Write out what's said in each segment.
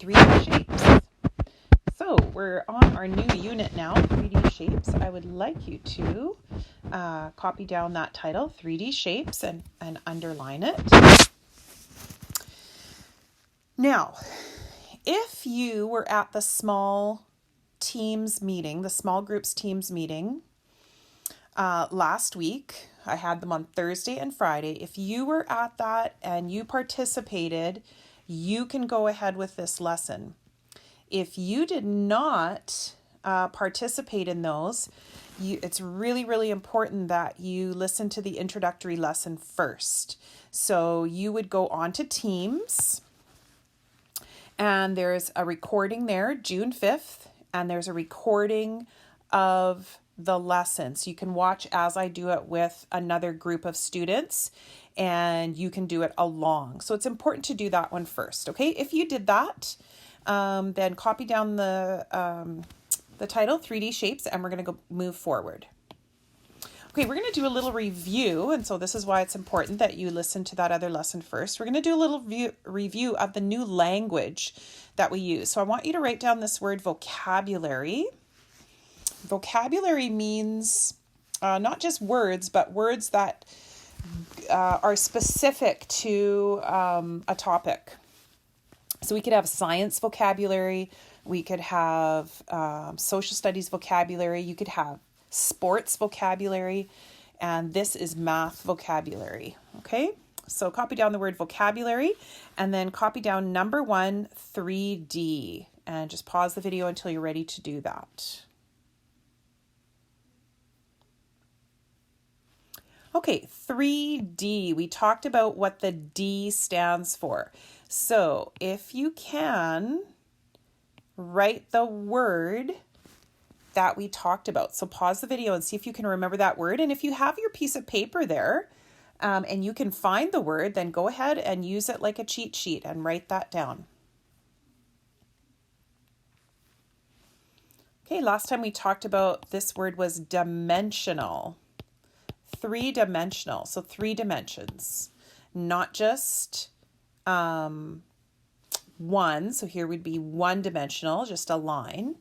3D shapes. So we're on our new unit now, 3D shapes. I would like you to copy down that title, 3D shapes, and underline it. Now, if you were at the small teams meeting, the small groups teams meeting last week, I had them on Thursday and Friday. If you were at that and you participated, you can go ahead with this lesson. If you did not participate in those, it's really, really important that you listen to the introductory lesson first. So you would go on to Teams, and there's a recording there, June 5th, and there's a recording of the lesson. So you can watch as I do it with another group of students, and you can do it along. So it's important to do that one first, okay? If you did that, then copy down the title, 3D shapes, and we're going to go move forward. Okay, we're going to do a little review, and so this is why it's important that you listen to that other lesson first. We're going to do a little review of the new language that we use. So I want you to write down this word vocabulary. Vocabulary means not just words, but words that are specific to a topic. So we could have science vocabulary, we could have social studies vocabulary, you could have sports vocabulary, and this is math vocabulary, okay? So copy down the word vocabulary, and then copy down number 1, 3D, and just pause the video until you're ready to do that. Okay, 3D, we talked about what the D stands for. So if you can, write the word that we talked about. So pause the video and see if you can remember that word. And if you have your piece of paper there and you can find the word, then go ahead and use it like a cheat sheet and write that down. Okay, last time we talked about this word was dimensional. 3-dimensional, so 3 dimensions, not just one. So here would be 1-dimensional, just a line,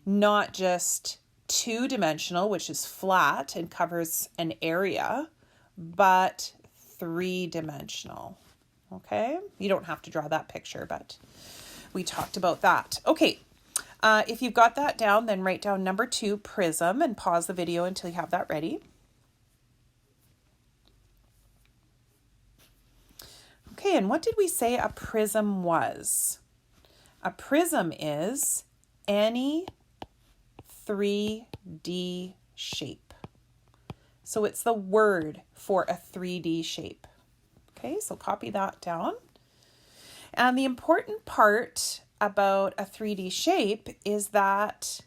not just 2-dimensional, which is flat and covers an area, but 3-dimensional. Okay, you don't have to draw that picture, but we talked about that. Okay, if you've got that down, then write down number 2, prism, and pause the video until you have that ready. Okay, and what did we say a prism was? A prism is any 3D shape. So it's the word for a 3D shape. Okay, so copy that down. And the important part about a 3D shape is that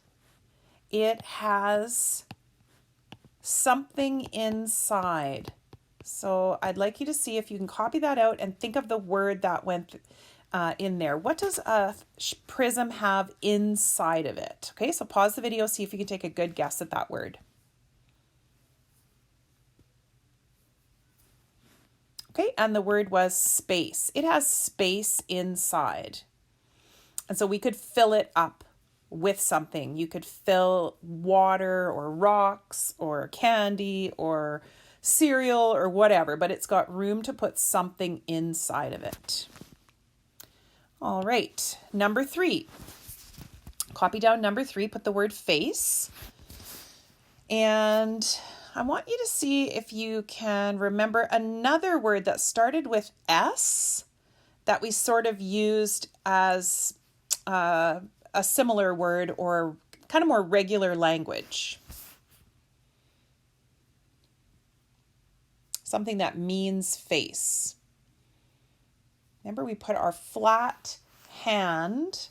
it has something inside. So I'd like you to see if you can copy that out and think of the word that went in there. What does a prism have inside of it? Okay, so pause the video, see if you can take a good guess at that word. Okay, and the word was space. It has space inside. And so we could fill it up with something. You could fill water or rocks or candy or cereal or whatever, but it's got room to put something inside of it. All right, number 3. Copy down number 3, put the word face. And I want you to see if you can remember another word that started with S that we sort of used as a similar word or kind of more regular language. Something that means face. Remember, we put our flat hand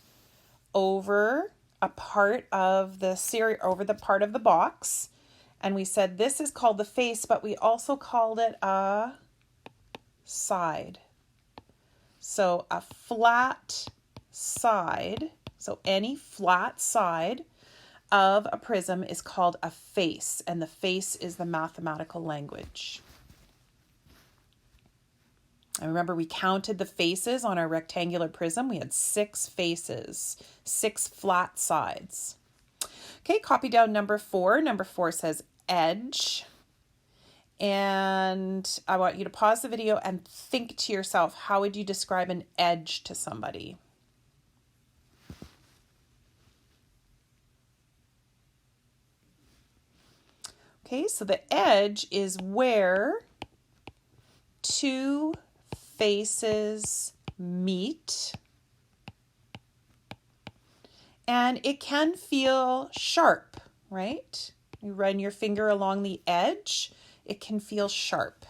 over a part of the over the part of the box, and we said this is called the face, but we also called it a side. So a flat side, so any flat side of a prism is called a face, and the face is the mathematical language. And remember, we counted the faces on our rectangular prism. We had 6 faces, 6 flat sides. Okay, copy down number 4. Number 4 says edge. And I want you to pause the video and think to yourself, how would you describe an edge to somebody? Okay, so the edge is where 2 faces meet, and it can feel sharp, right? You run your finger along the edge, it can feel sharp.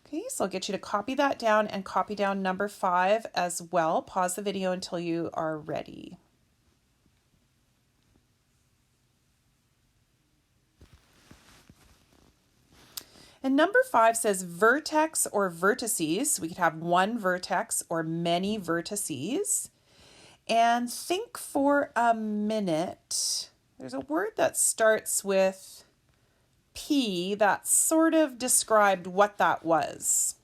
Okay, so I'll get you to copy that down and copy down number 5 as well. Pause the video until you are ready. And number 5 says vertex or vertices. We could have one vertex or many vertices. And think for a minute. There's a word that starts with P that sort of described what that was.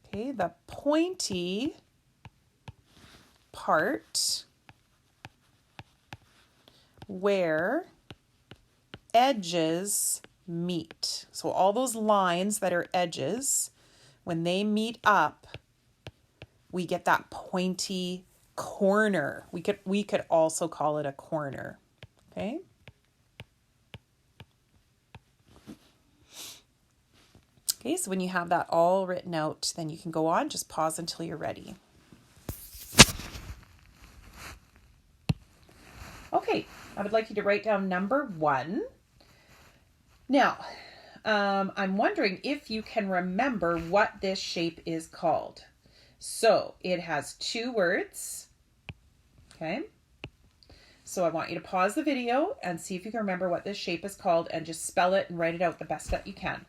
Okay, the pointy part where edges meet. So all those lines that are edges, when they meet up, we get that pointy corner. We could also call it a corner. Okay? Okay, so when you have that all written out, then you can go on. Just pause until you're ready. Okay, I would like you to write down number 1. Now, I'm wondering if you can remember what this shape is called. So it has 2 words. Okay. So I want you to pause the video and see if you can remember what this shape is called and just spell it and write it out the best that you can.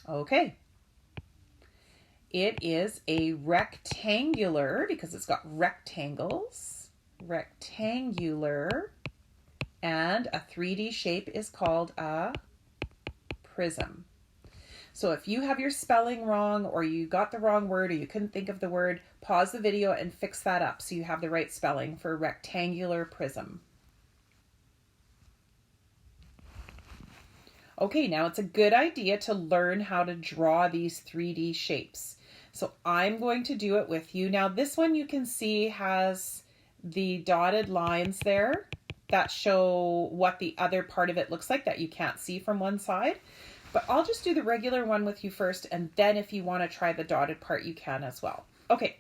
Okay. It is a rectangular, because it's got rectangles, rectangular, and a 3D shape is called a prism. So if you have your spelling wrong, or you got the wrong word, or you couldn't think of the word, pause the video and fix that up so you have the right spelling for rectangular prism. Okay, now it's a good idea to learn how to draw these 3D shapes. So I'm going to do it with you. Now this one you can see has the dotted lines there that show what the other part of it looks like that you can't see from one side. But I'll just do the regular one with you first, and then if you want to try the dotted part, you can as well. Okay,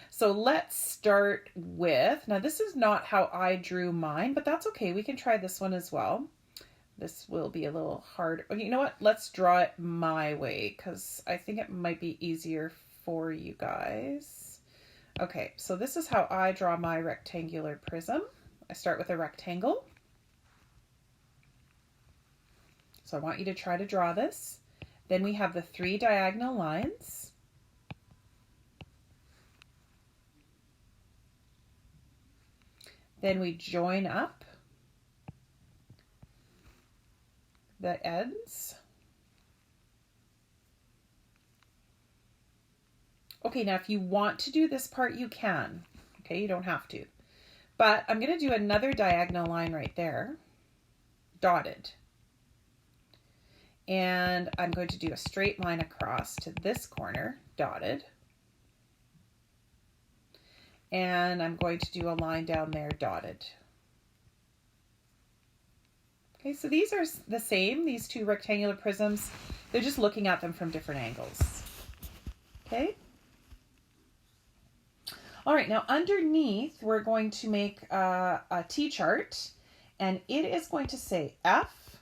so let's start with, now this is not how I drew mine, but that's okay. We can try this one as well. This will be a little hard. Okay, you know what? Let's draw it my way because I think it might be easier for you guys. Okay, so this is how I draw my rectangular prism. I start with a rectangle. So I want you to try to draw this. Then we have the 3 diagonal lines. Then we join up the ends. Okay, now if you want to do this part, you can. Okay, you don't have to. But I'm going to do another diagonal line right there, dotted. And I'm going to do a straight line across to this corner, dotted. And I'm going to do a line down there, dotted. Okay, so these are the same, these 2 rectangular prisms. They're just looking at them from different angles. Okay. All right, now underneath, we're going to make a T-chart, and it is going to say F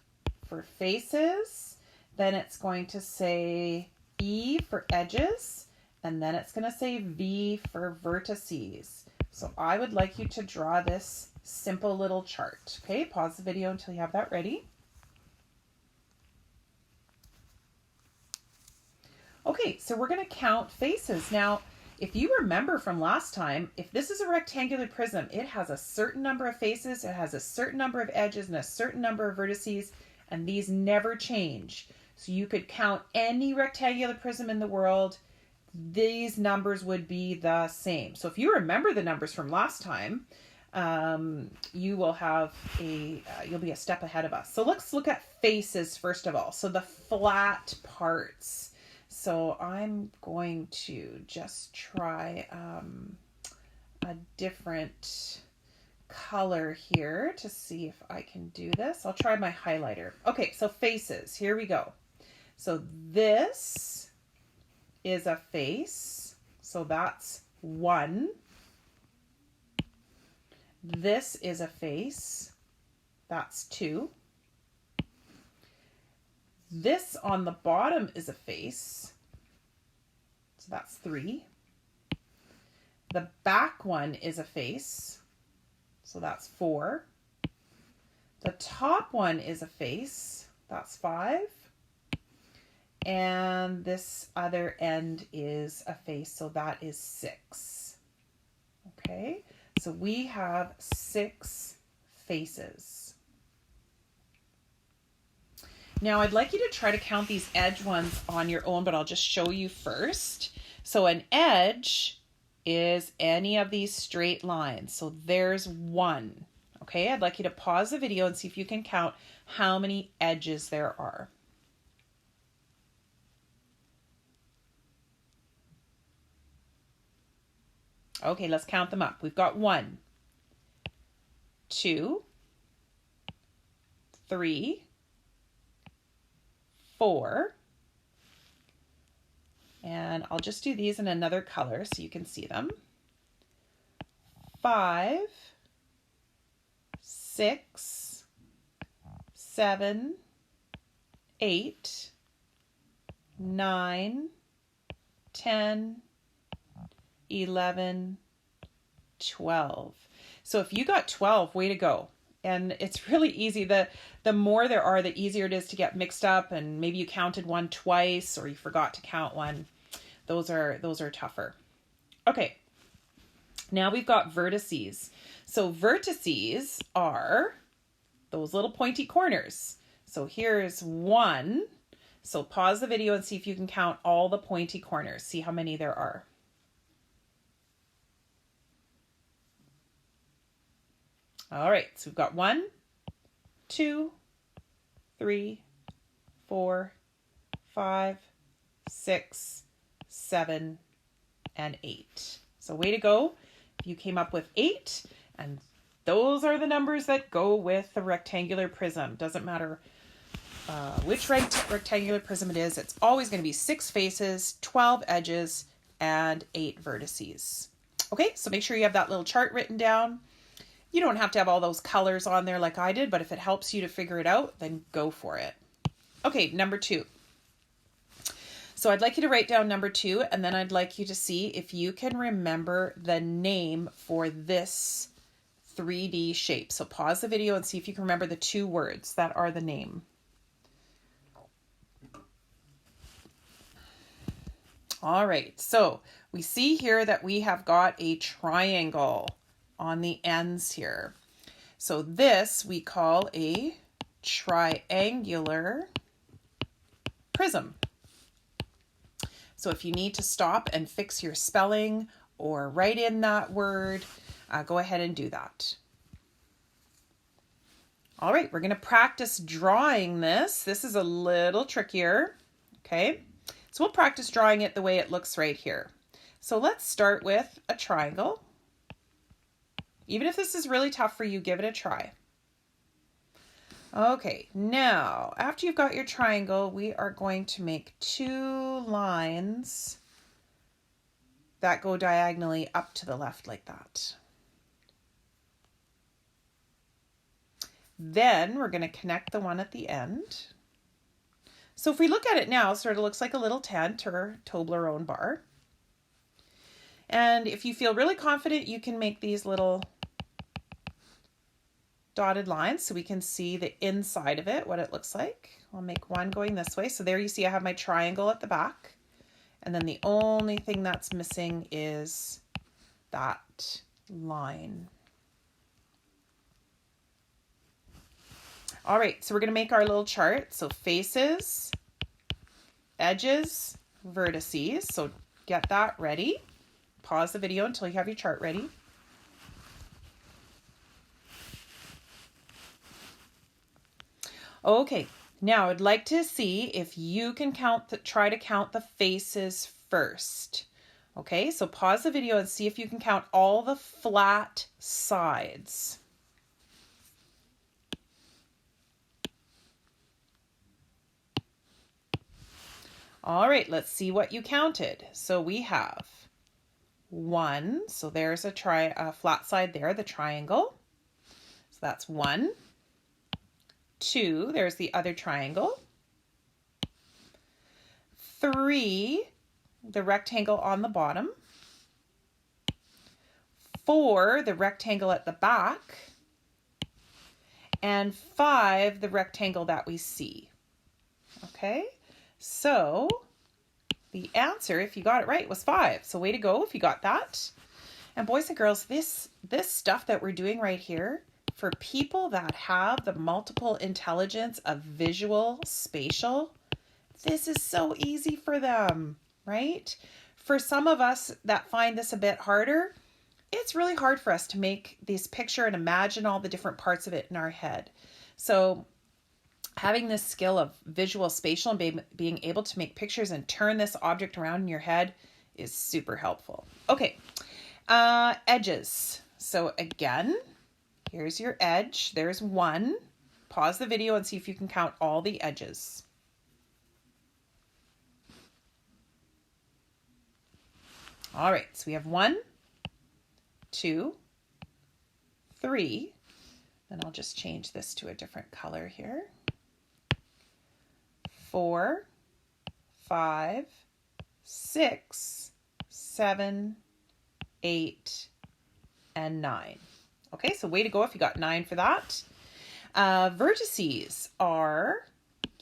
for faces. Then it's going to say E for edges, and then it's going to say V for vertices. So I would like you to draw this simple little chart. Okay, pause the video until you have that ready. Okay, so we're going to count faces. Now, if you remember from last time, if this is a rectangular prism, it has a certain number of faces, it has a certain number of edges and a certain number of vertices, and these never change. So you could count any rectangular prism in the world, these numbers would be the same. So if you remember the numbers from last time, you will have you'll be a step ahead of us. So let's look at faces first of all. So the flat parts. So I'm going to just try a different color here to see if I can do this. I'll try my highlighter. Okay, so faces, here we go. So this is a face, so that's 1. This is a face, that's 2. This on the bottom is a face, so that's 3. The back one is a face, so that's 4. The top one is a face, that's 5. And this other end is a face, so that is 6. Okay, so we have 6 faces. Now I'd like you to try to count these edge ones on your own, but I'll just show you first. So an edge is any of these straight lines. So there's 1. Okay, I'd like you to pause the video and see if you can count how many edges there are. Okay, let's count them up. We've got 1, 2, 3, 4, and I'll just do these in another color so you can see them. 5, 6, 7, 8, 9, 10, 11, 12. So if you got 12, way to go. And it's really easy. The more there are, the easier it is to get mixed up, and maybe you counted one twice or you forgot to count one. Those are tougher. Okay. Now we've got vertices. So vertices are those little pointy corners. So here's 1. So pause the video and see if you can count all the pointy corners. See how many there are. All right, so we've got 1, 2, 3, 4, 5, 6, 7, and 8. So way to go. You came up with 8, and those are the numbers that go with the rectangular prism. Doesn't matter which rectangular prism it is. It's always going to be 6 faces, 12 edges, and 8 vertices. Okay, so make sure you have that little chart written down. You don't have to have all those colors on there like I did, but if it helps you to figure it out, then go for it. Okay, number 2. So I'd like you to write down number 2, and then I'd like you to see if you can remember the name for this 3D shape. So pause the video and see if you can remember the 2 words that are the name. All right, so we see here that we have got a triangle on the ends here. So this we call a triangular prism. So if you need to stop and fix your spelling or write in that word, go ahead and do that. All right, we're going to practice drawing this. This is a little trickier, okay? So we'll practice drawing it the way it looks right here. So let's start with a triangle. Even if this is really tough for you, give it a try. Okay, now after you've got your triangle, we are going to make 2 lines that go diagonally up to the left like that. Then we're going to connect the one at the end. So if we look at it now, it sort of looks like a little tent or Toblerone bar. And if you feel really confident, you can make these little dotted lines so we can see the inside of it, what it looks like. I'll make one going this way. So there you see I have my triangle at the back. And then the only thing that's missing is that line. All right, so we're going to make our little chart. So faces, edges, vertices. So get that ready. Pause the video until you have your chart ready. Okay, now I'd like to see if you can try to count the faces first. Okay, so pause the video and see if you can count all the flat sides. All right, let's see what you counted. So we have 1, so there's a flat side there, the triangle. So that's 1. 2, there's the other triangle. 3, the rectangle on the bottom. 4, the rectangle at the back. And 5, the rectangle that we see. Okay, so the answer, if you got it right, was 5. So way to go if you got that. And boys and girls, this stuff that we're doing right here, for people that have the multiple intelligence of visual, spatial, this is so easy for them, right? For some of us that find this a bit harder, it's really hard for us to make this picture and imagine all the different parts of it in our head. So having this skill of visual, spatial, and being able to make pictures and turn this object around in your head is super helpful. Okay, edges. So again, here's your edge. There's 1. Pause the video and see if you can count all the edges. All right, so we have 1, 2, 3. And I'll just change this to a different color here. 4, 5, 6, 7, 8, and 9. Okay, so way to go if you got 9 for that. Vertices are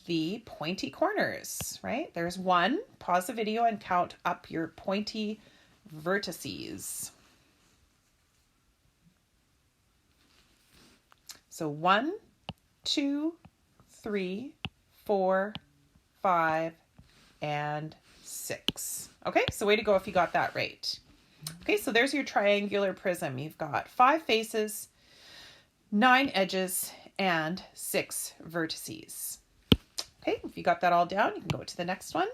the pointy corners, right? There's 1. Pause the video and count up your pointy vertices. So 1, 2, 3, 4, 5, and 6. Okay, so way to go if you got that right. Okay, so there's your triangular prism. You've got 5 faces, 9 edges, and 6 vertices. Okay, if you got that all down, you can go to the next one.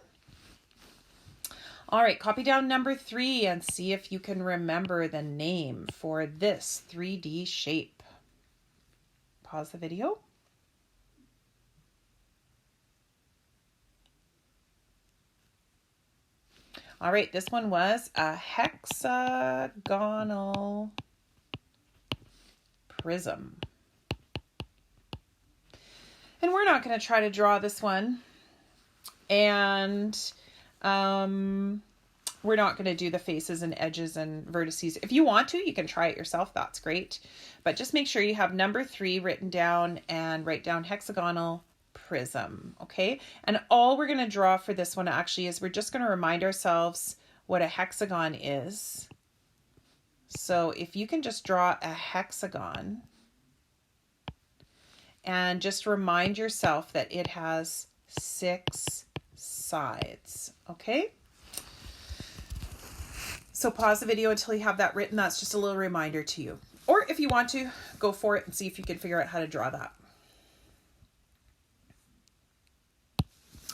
All right, copy down number 3 and see if you can remember the name for this 3D shape. Pause the video. All right, this one was a hexagonal prism. And we're not going to try to draw this one. And we're not going to do the faces and edges and vertices. If you want to, you can try it yourself. That's great. But just make sure you have number 3 written down and write down hexagonal prism, okay? And all we're going to draw for this one actually is we're just going to remind ourselves what a hexagon is. So if you can just draw a hexagon and just remind yourself that it has 6 sides, okay? So pause the video until you have that written. That's just a little reminder to you. Or if you want to, go for it and see if you can figure out how to draw that.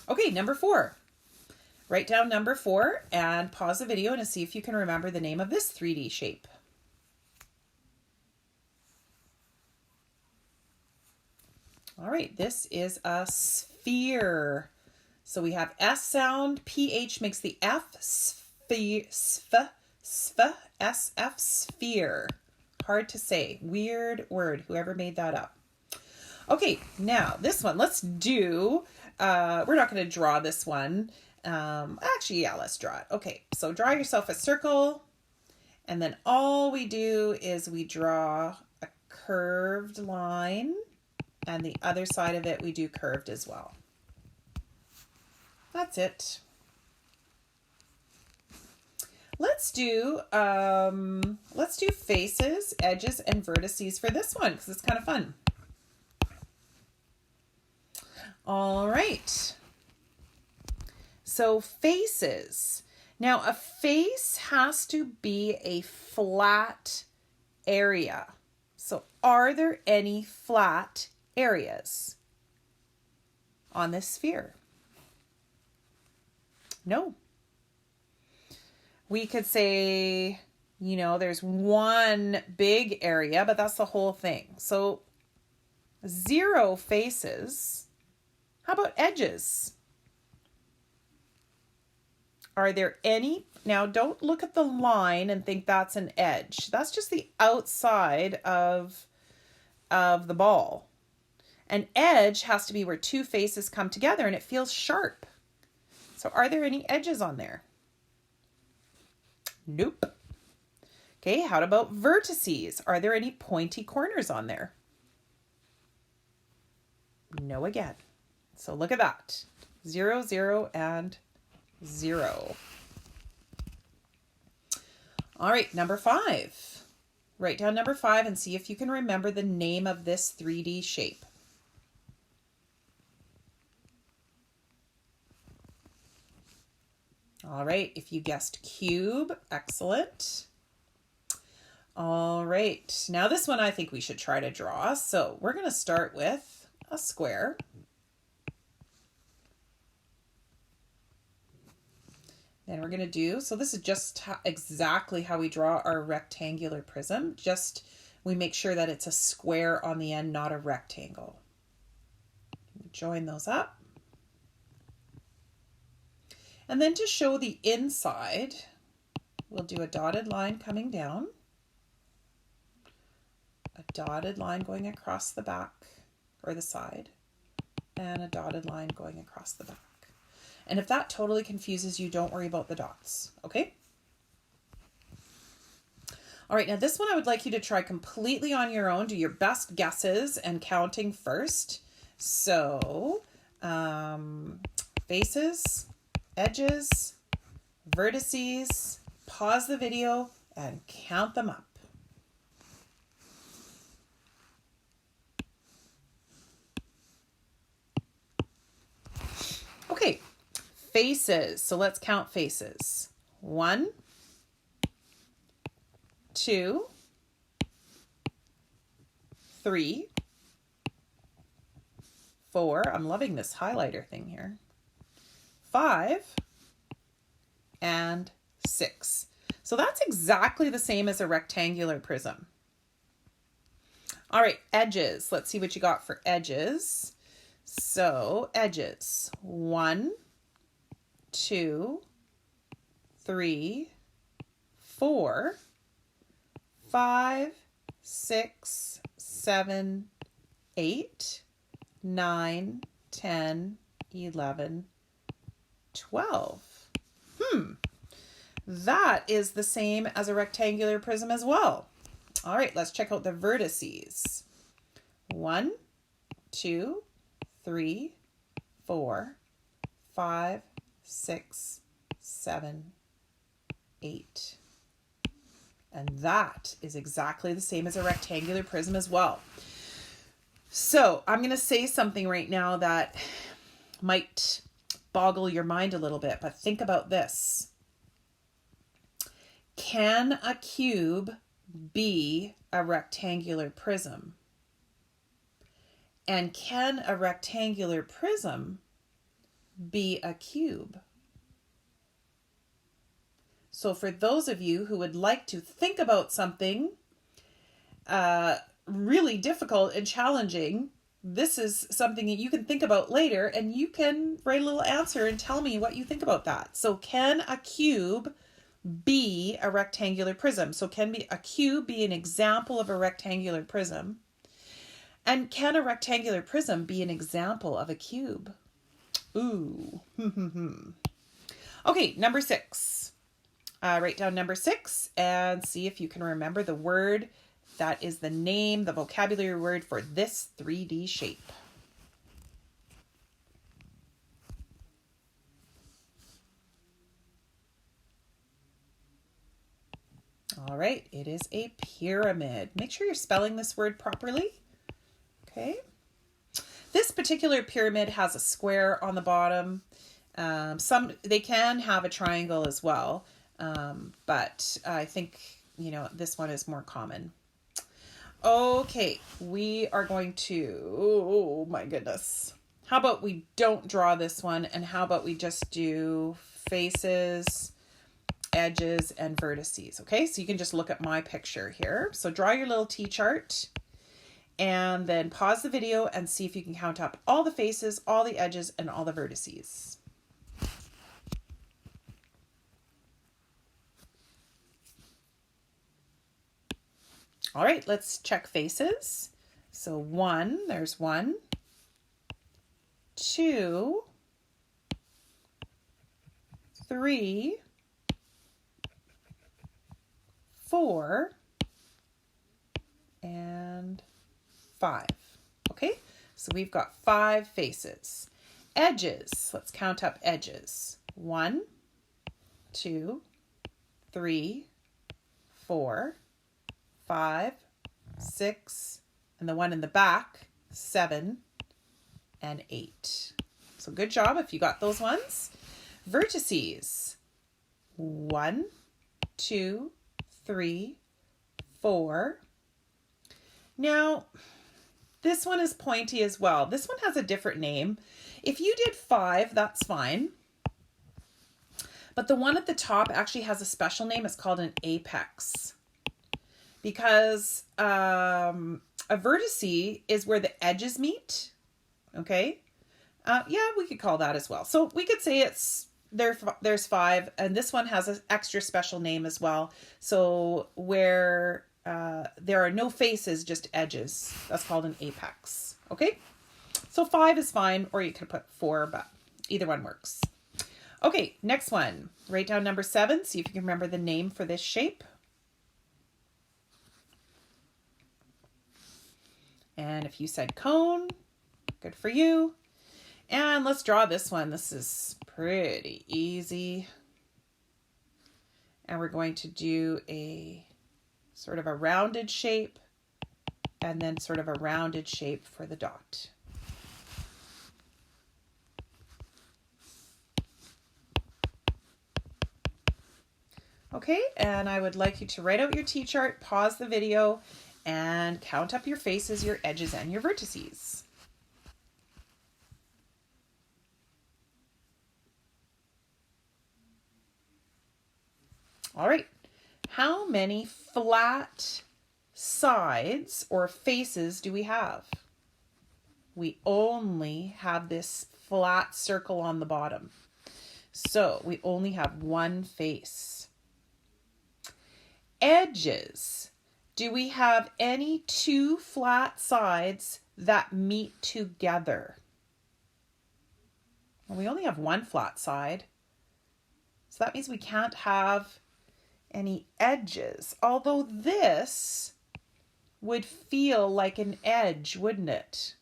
Okay, number 4. Write down number 4 and pause the video and see if you can remember the name of this 3D shape. All right, this is a sphere. So we have S sound, PH makes the F, SF, sphere. Hard to say. Weird word, whoever made that up. Okay, now this one, let's do, we're not going to draw this one. Actually, yeah, let's draw it. Okay, so draw yourself a circle, and then all we do is we draw a curved line, and the other side of it we do curved as well. That's it. Let's do faces, edges, and vertices for this one because it's kind of fun. All right. So faces. Now a face has to be a flat area. So are there any flat areas on this sphere? No. We could say, you know, there's one big area, but that's the whole thing. So 0 faces. How about edges? Are there any? Now don't look at the line and think that's an edge. That's just the outside of the ball. An edge has to be where 2 faces come together and it feels sharp. So are there any edges on there? Nope. Okay, how about vertices? Are there any pointy corners on there? No again. So look at that. 0, 0, and 0. All right, number 5. Write down number 5 and see if you can remember the name of this 3D shape. All right, if you guessed cube, excellent. All right, now this one I think we should try to draw. So we're going to start with a square. Then we're going to do, so this is just exactly how we draw our rectangular prism. Just we make sure that it's a square on the end, not a rectangle. Join those up. And then to show the inside, we'll do a dotted line coming down, a dotted line going across the back or the side, and a dotted line going across the back. And if that totally confuses you, don't worry about the dots, okay? All right, now this one I would like you to try completely on your own. Do your best guesses and counting first. So, faces, edges, vertices, pause the video and count them up. Okay, faces. So let's count faces. 1, 2, 3, 4. I'm loving this highlighter thing here. 5 and 6. So that's exactly the same as a rectangular prism. All right, edges. Let's see what you got for edges. So edges. 1, 2, 3, 4, 5, 6, 7, 8, 9, 10, 11, 12. That is the same as a rectangular prism as well. All right, let's check out the vertices. 1, 2, 3, 4, 5, 6, 7, 8. And that is exactly the same as a rectangular prism as well. So I'm going to say something right now that might boggle your mind a little bit, but think about this. Can a cube be a rectangular prism? And can a rectangular prism be a cube? So for those of you who would like to think about something really difficult and challenging, this is something that you can think about later, and you can write a little answer and tell me what you think about that. So can a cube be a rectangular prism? So can a cube be an example of a rectangular prism? And can a rectangular prism be an example of a cube? Ooh. Okay, number 6. Write down number 6 and see if you can remember the word that is the name, the vocabulary word for this 3D shape. All right, it is a pyramid. Make sure you're spelling this word properly. Okay. This particular pyramid has a square on the bottom. They can have a triangle as well, but I think, this one is more common. Okay, we are going to, oh my goodness. How about we don't draw this one, and how about we just do faces, edges, and vertices, okay? So you can just look at my picture here. So draw your little T-chart, and then pause the video and see if you can count up all the faces, all the edges, and all the vertices. All right, let's check faces. So there's 1, 2, 3, 4, and 5. Okay, so we've got 5 faces. Edges, let's count up edges. 1, 2, 3, 4, 5, 6, and the one in the back, 7, and 8. So good job if you got those ones. Vertices, 1, 2, 3, 4. Now, this one is pointy as well. This one has a different name. If you did 5, that's fine. But the one at the top actually has a special name. It's called an apex. Because a vertice is where the edges meet. Okay. Yeah, we could call that as well. So we could say there's 5, and this one has an extra special name as well. So where there are no faces, just edges, that's called an apex. Okay. So 5 is fine, or you could put 4, but either one works. Okay, next one. Write down number 7. See if you can remember the name for this shape. And if you said cone, good for you. And let's draw this one. This is pretty easy. And we're going to do a sort of a rounded shape, and then sort of a rounded shape for the dot. Okay, and I would like you to write out your T-chart, pause the video, and count up your faces, your edges, and your vertices. All right, how many flat sides or faces do we have? We only have this flat circle on the bottom. So we only have one face. Edges. Do we have any 2 flat sides that meet together? Well, we only have one flat side. So that means we can't have any edges. Although this would feel like an edge, wouldn't it?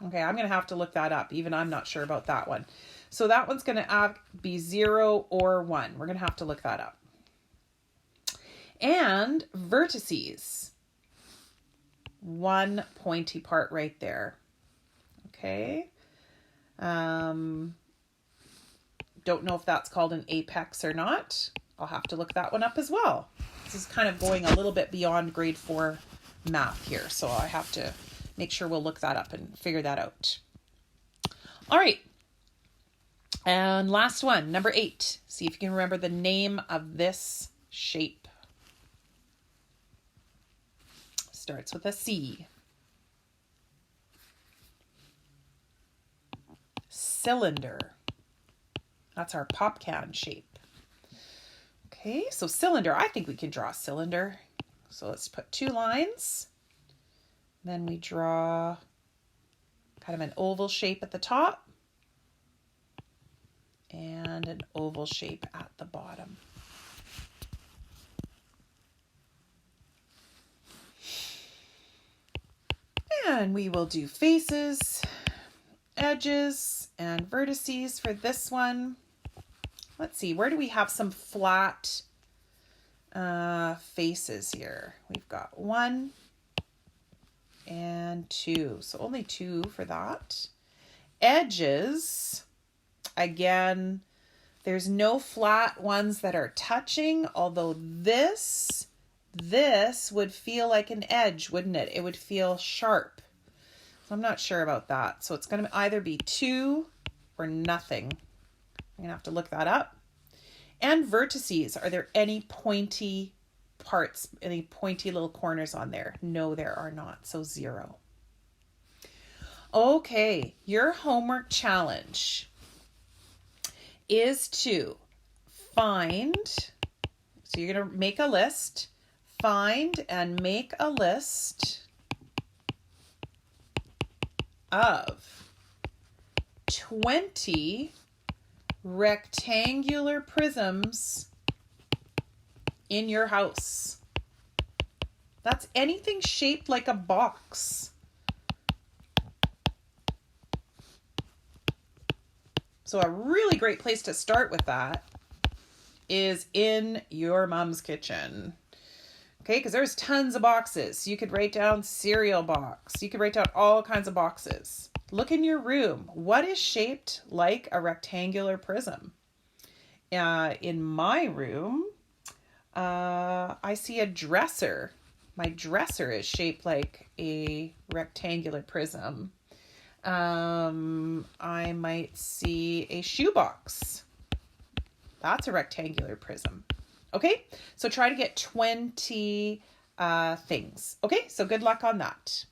Okay, I'm going to have to look that up. Even I'm not sure about that one. So that one's going to be 0 or 1. We're going to have to look that up. And vertices. One pointy part right there. Okay. Don't know if that's called an apex or not. I'll have to look that one up as well. This is kind of going a little bit beyond grade 4 math here, so I have to make sure we'll look that up and figure that out. All right. And last one, number 8. See if you can remember the name of this shape. Starts with a C. Cylinder. That's our pop can shape. Okay, so cylinder, I think we can draw a cylinder. So let's put 2 lines. Then we draw kind of an oval shape at the top and an oval shape at the bottom. And we will do faces, edges, and vertices for this one. Let's see, where do we have some flat faces here. We've got 1 and 2. So only 2 for that. Edges, again, there's no flat ones that are touching, although this would feel like an edge, wouldn't it? It would feel sharp. So I'm not sure about that. So it's going to either be 2 or nothing. I'm going to have to look that up. And vertices, are there any pointy parts, any pointy little corners on there? No, there are not. So 0. Okay, your homework challenge is to find, so you're going to make a list, find and make a list of 20 rectangular prisms in your house. That's anything shaped like a box. So a really great place to start with that is in your mom's kitchen. Okay, because there's tons of boxes. You could write down cereal box. You could write down all kinds of boxes. Look in your room. What is shaped like a rectangular prism? In my room, I see a dresser. My dresser is shaped like a rectangular prism. I might see a shoebox. That's a rectangular prism. Okay, so try to get 20 things. Okay, so good luck on that.